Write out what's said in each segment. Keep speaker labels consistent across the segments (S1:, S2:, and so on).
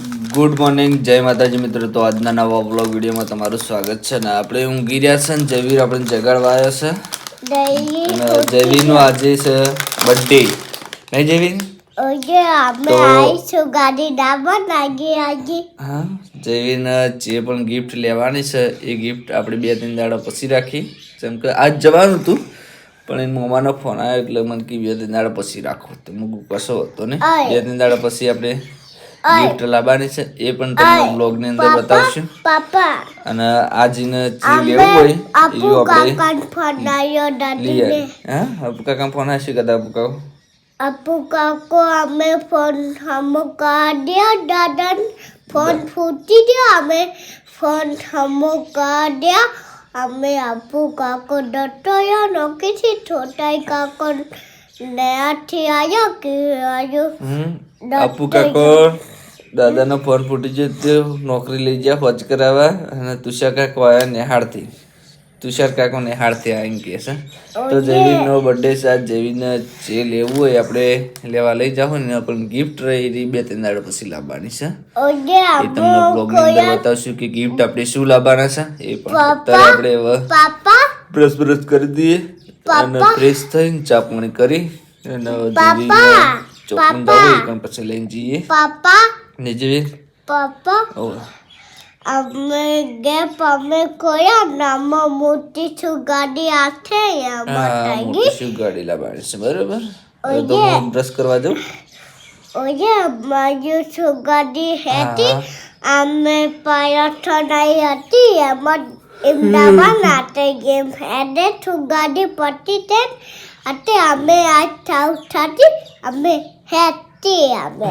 S1: Good morning, જય માતાજી મિત્રો. તો આજના નવા વ્લોગ વિડીયોમાં તમારું સ્વાગત છે. ને આપણે ઊંઘી રહ્યા છે ને જયવીર આપણે જગાડવા આવ્યો છે. અને જયવીરનો આજે છે બર્થડે, નહીં જયવીર? હા, જયવીરને જે પણ ગિફ્ટ લેવાની છે એ ગિફ્ટ આપણે 2-3 દાડા પછી રાખી. જેમ કે આજ જવાનું હતું પણ એ મમ્માનો ફોન આવ્યો એટલે મને કે 2-3 દાડા પછી રાખો. તો મૂકું કશો હતો ને 2-3 દાડા પછી આપણે ગિફ્ટ લાવવાની છે એ પણ તમને બ્લોગ ની અંદર બતાવશું. અને આજને જે લેવું હોય એ આપણે લઈ આવી. હા, અપુ કાકા ફોન આવશે કદા અપુ કાકો.
S2: અપુ કાકો અમે ફોન હમો કાઢ્યો દાદા ફોન ફૂટી ગયો અમે ફોન હમો કાઢ્યા અમે અપુ કાકો ડટોયો નોકીથી છોટાઈ કાકો નયાથી આવ્યો કે આવ્યો
S1: અપુ કાકો દાદાનો ફોન ફૂટી ગયો તો નોકરી લઈ ગયા હોજ કરાવવા. અને તુષાર કાકો આવ્યા નેહાળથી. તુષાર કાકો નેહાળથી આવીને કહે છે તો જયવીરનો બર્થડે છે આજ. જયવીરને જે લેવું હોય આપણે લેવા લઈ જાઓ ને પણ ગિફ્ટ રહી 2-3 દાડા પછી લાવવાની છે. એ તમને બ્લોગની અંદર બતાવશું કે ગિફ્ટ આપણે શું લાવવાના છે એ પણ. અત્યારે આપણે બ્રશ કરી દઈએ અને ફ્રેશ થઈને ચા પાણી કરી અને ચોકન જવું પણ પછી લઈને જઈએ. ને જયવીર
S2: અમે કોયા નામો મોટી છું ગાડી આથે
S1: શું ગાડી લાવવાની છે બરોબર. તો હું બ્રશ કરવા જાઉં.
S2: ઓય મારી છું ગાડી હતી અમે પાયથનાઈ હતી એમાં એમના નાતે ગેમ હેડે છું ગાડી પટી તે અતે અમે આજ થાતી અમે હેતી અમે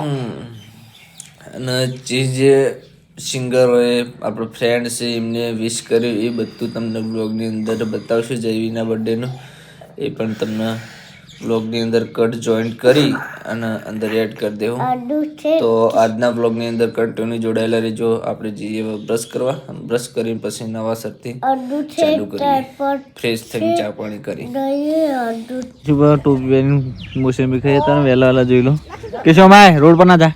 S1: અને જે સિંગર હોય આપણો ફ્રેન્ડ છે એમને વિશ કર્યું એ બધું તમને બ્લોગની અંદર બતાવશું. જયવીરના બર્થડેનું એ પણ તમને બ્લોગની અંદર કટ જોઈન્ટ કરી અને અંદર એડ કરી દેવું. તો આજના બ્લોગની અંદર કન્ટિન્યુ જોડાયેલા રહેજો. આપણે જઈએ બ્રશ કરવા. બ્રશ કરીને પછી નવા સરથી ચાલુ કરીએ. ફ્રેશ થઈને ચા પાણી કરી ટોપી પહેરીને મોસંબી ખાઈએ તને વહેલા વહેલા જોઈ લો. કેશવ માય રોડ પર ના જા.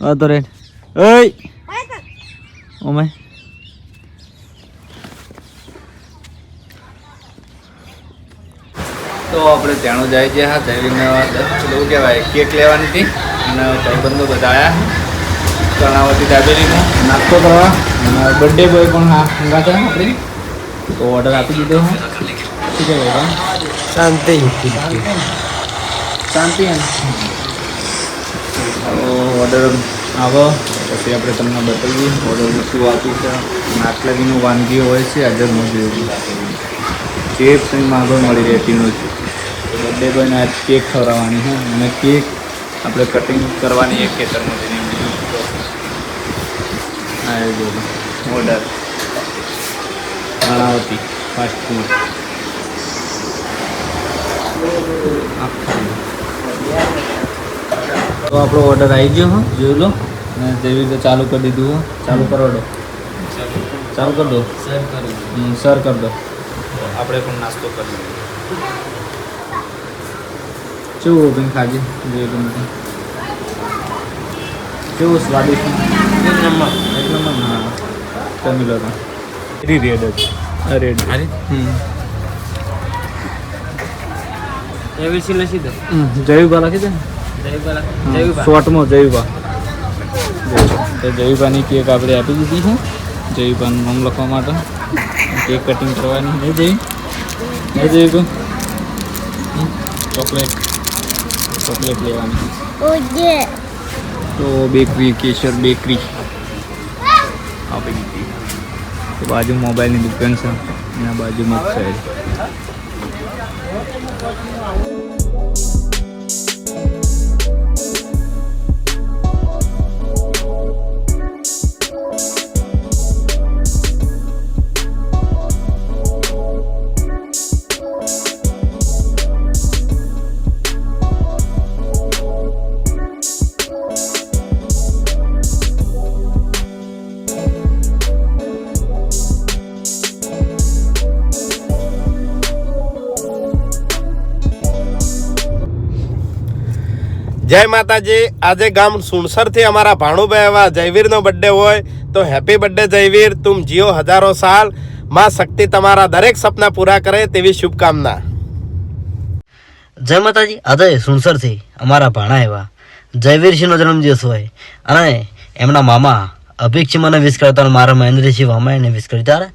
S1: હા તો રેડ ઓય ઓમે તો આપણે ત્યાંનું જાય છે. હા, જયવીરને એવું કહેવાય કેક લેવાની હતી અને ભાઈબંધો બધા આવ્યા કર્ણાવતી દાબેલીમાં નાસ્તો કરવા. અને બર્થડે બોય પણ હા હંગા છે આપણી. તો ઓર્ડર આપી દીધો. શું કહેવાય શાંતિ શાંતિ ઓર્ડર આવો પછી આપણે તમને બતાવીએ ઓર્ડર શું આપ્યું છે. આટલાગીનું વાનગીઓ હોય છે હાજર મોજું જે કંઈ માગો મળી રહેતી નથી. બર્થડે બોયને આજ કેક ખવડાવવાની છે અને કેક આપણે કટિંગ કરવાની એક ખેતરમાં જઈને ઓર્ડર કર્ણાવતી ફાસ્ટ ફૂડ. તો આપણો ઓર્ડર આવી ગયો. હા, જોઈ લો. અને જેવી રીતે ચાલુ કરી દીધું. ચાલુ કરો દો. ચાલુ કરી દો. સર કરી દો. આપણે પણ નાસ્તો કરી દઈએ. કેવું ઓપન ખાજે જોઈ લો. કેવું સ્વાદિષ્ટ એક નંબર હા તમે લો રેડ જ રેડ એવી લખી દો. જયુબા લખી દે ને શોર્ટમાં જયુબા. જયુબાની કેક આપણે આપી દીધી છે. જયુબાનું નામ લખવા માટે કેક કટિંગ કરવાની. નહીં જયુબા ચોકલેટ લેવાની. તો બેકરી કેસર બેકરી આપી દીધી. તો બાજુ મોબાઈલની દુકાન છે એના બાજુમાં જ છે.
S3: જય માતાજી. આજે ગામ સુણસરથી અમારા ભાણુભાઈ એવા જયવીરનો બર્થડે હોય તો હેપી બર્થડે જયવીર. તુમ જીઓ હજારો સાલ. માં શક્તિ તમારા દરેક સપના પૂરા કરે તેવી શુભકામના.
S4: જય માતાજી. આજે સુણસરથી અમારા ભાણા એવા જયવીરસિંહનો જન્મદિવસ હોય અને એમના મામા અભિક્ષી મને વિશ કરતા અને મારા મહેન્દ્રસિંહ મામા એને વિશ કરી ત્યારે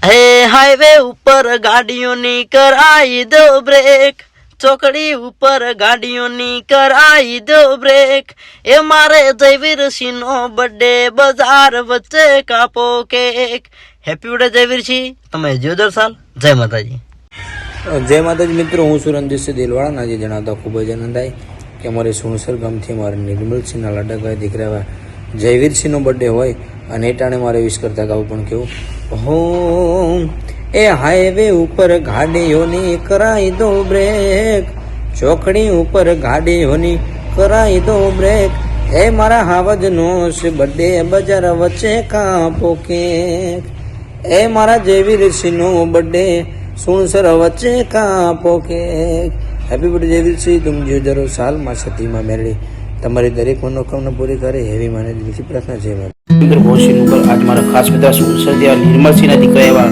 S4: હે હાઈવે ઉપર ગાડીઓની કરાઈ દો બ્રેક, ચોકડી ઉપર ગાડીઓની કરાઈ દો બ્રેક, એ મારે જયવીરસિંહનો બર્થડે બજાર વચ્ચે કાપો કેક. હેપી બર્થડે જયવીરસિંહ, તમે જીવદર સાલ. જય માતાજી.
S5: જય માતાજી મિત્રો, હું છું રણજીતસિંહ દિલવાળા. આજે જણાવતા ખૂબ જ આનંદ થાય કે અમારે સુણસર ગામથી અમારે નિર્મલસિંહના લાડકભાઈ દીકરા જયવીરસિંહનો બર્થડે હોય અને એ ટાણે મારે વિશ કરતા ગાવું પણ કેવું હો એ હાઈવે ઉપર ગાડીઓની કરાઈ દો બ્રેક, ચોકડી ઉપર ગાડીઓની કરાઈ દો બ્રેક, એ મારા હાવજનો બર્થડે બજાર વચ્ચે કાપો કેક, એ મારા જયવીરસિંહનો બર્થડે સુણસર વચ્ચે કાપો કેક. હેપી બર્થડે જયવીરસિંહ, તુમ જીઓ હજારો સાલ. માં સતીમાં મેળવી તમારી દરેક મનોકામના પૂરી કરે એવી માને દિલથી પ્રાર્થના છે.
S6: ભોસિંહ ઉપર આજ મારા ખાસ મિત્ર સુણસર નિર્મલસિંહના દીકરા એવા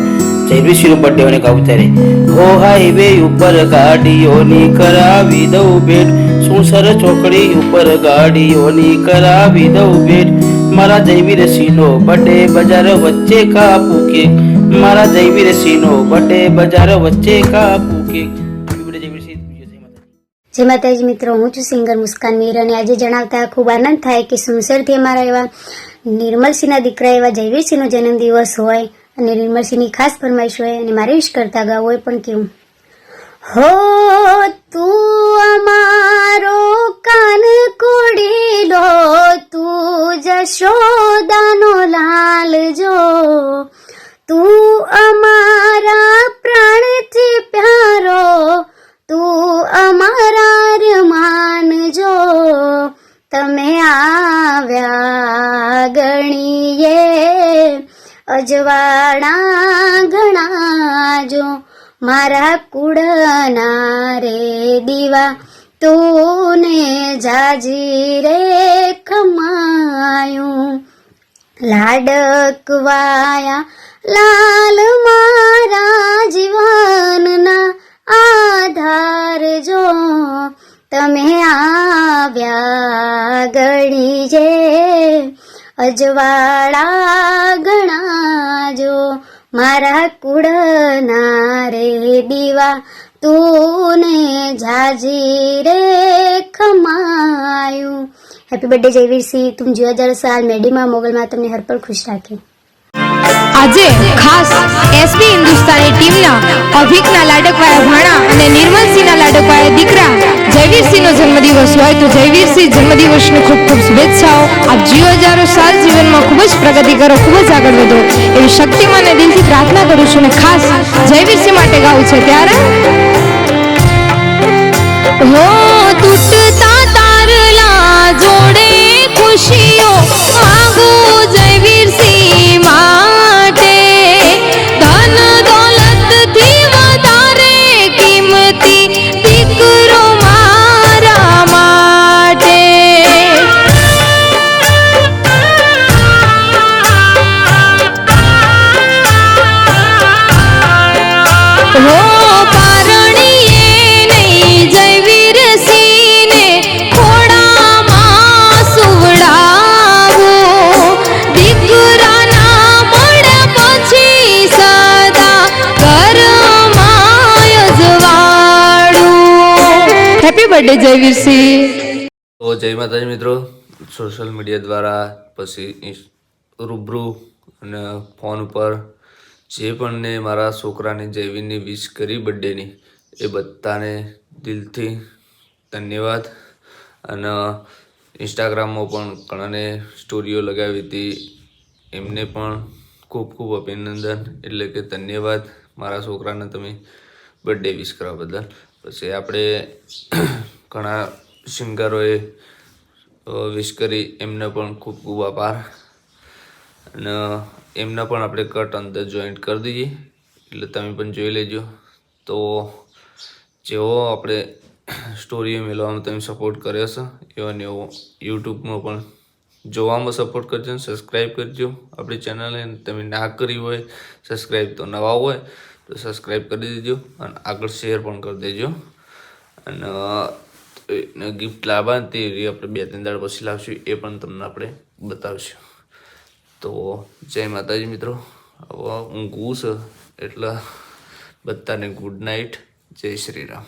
S6: જયવીરસિંહનો બર્થડે અને ગાવું ત્યારે હો હાઈવે ઉપર ગાડીઓની કરાવી દઉં ભેટ, સુણસર ચોકડી ઉપર ગાડીઓની કરાવી દઉં ભેટ, મારા જયવીરસિંહનો બર્થડે બજાર વચ્ચે કાપું કેક, મારા જયવીરસિંહનો બર્થડે બજાર વચ્ચે કાપું કેક.
S7: જય માતાજી મિત્રો, હું છું સિંગર મુસ્કાન મીર અને આજે જણાવતા ખૂબ આનંદ થાય કે સુનસરથી અમારા એવા નિર્મલસિંહના દીકરા એવા જયવીરસિંહનો જન્મદિવસ હોય અને નિર્મલસિંહની ખાસ ફરમાઈશ હોય અને મારે વિશ કરતા ગાવ હોય પણ કેવું હો તું અમારો કાન કોડીલો, તું જશોદાનો લાલ જો, તું અમારા પ્રાણથી પ્યારો, તું અમારા રમાન જો, તમે આવ્યા ગણીએ અજવાળા ઘણા જો, મારા કુળના રે દીવા તુને જાજી રે ખમાયું, લાડકવાયા લાલ મારા જીવનના આધાર જો, તમે આવ્યા ગણી જે અજવાળા ઘણા જો, મારા કુળના રે દીવા તુને જાજી રે ખમાયું. હેપી બર્થડે જયવીરસિંહ, તુમ જીઓ હજાર સાલ. મેડીમાં મોગલમાં તમને હર પળ ખુશ રાખે.
S8: આજે ખાસ એસબી હિન્દુસ્તાની ટીમના અભિકના લાડકવાયા ભાણા અને નિર્મલસિંહના લાડકવાયા દીકરા જયવીરસિંહનો જન્મદિવસ હોય તો જયવીરસિંહ જન્મદિવસની ખૂબ ખૂબ શુભેચ્છાઓ. આપ જીઓ હજારો સાલ, જીવનમાં ખૂબ જ પ્રગતિ કરો, ખૂબ જ આગળ વધો એવી શક્તિમાને દિલથી પ્રાર્થના કરું છું અને ખાસ જયવીરસિંહ માટે ગાવું છે ત્યારે હો તૂટતા તારલા જોડે ખુશીઓ માંગુ જયવીરસિંહ માટે, ધન દોલતથી વધારે કિંમતી દીકરો મારા માટે. હો પારણીએ નહીં જયવીરસિંહને ખોડામાં સુવડાવો, દીકરાના મળે પછી સદા ઘરમાં અજવાળું. Happy birthday Jayvirsinh.
S1: તો જય માતાજી મિત્રો, સોશિયલ મીડિયા દ્વારા પછી રૂબરૂ અને ફોન ઉપર જે પણ ને મારા છોકરાની જયવીરની વિશ કરી બર્થડેની એ બધાને દિલથી ધન્યવાદ. અને ઇન્સ્ટાગ્રામમાં પણ ઘણાને સ્ટોરીઓ લગાવી હતી, એમને પણ ખૂબ ખૂબ અભિનંદન, એટલે કે ધન્યવાદ મારા છોકરાને તમે બર્થડે વિશ કરવા બદલ. પછી આપણે ઘણા સિંગરોએ વિશ કરી, એમને પણ ખૂબ ખૂબ આભાર. અને એમના પણ આપણે કટ અંદર જોઈન્ટ કરી દઈએ, એટલે તમે પણ જોઈ લેજો. તો જેવો આપણે સ્ટોરીઓ મેળવવામાં તમે સપોર્ટ કર્યો છે એવો ને એવો યુટ્યુબમાં પણ જોવામાં સપોર્ટ કરજો અને સબસ્ક્રાઈબ કરજો આપણી ચેનલને. તમે ના કરી હોય સબસ્ક્રાઈબ તો નવા હોય તો સબસ્ક્રાઈબ કરી દેજો અને આગળ શેર પણ કરી દેજો. અને ગિફ્ટ લાવવા તે આપણે 2-3 દાડા પછી લાવશું એ પણ તમને આપણે બતાવશું. તો જય માતાજી મિત્રો. હવે ઊંઘવું છે એટલે બધાને ગુડ નાઇટ. જય શ્રી રામ.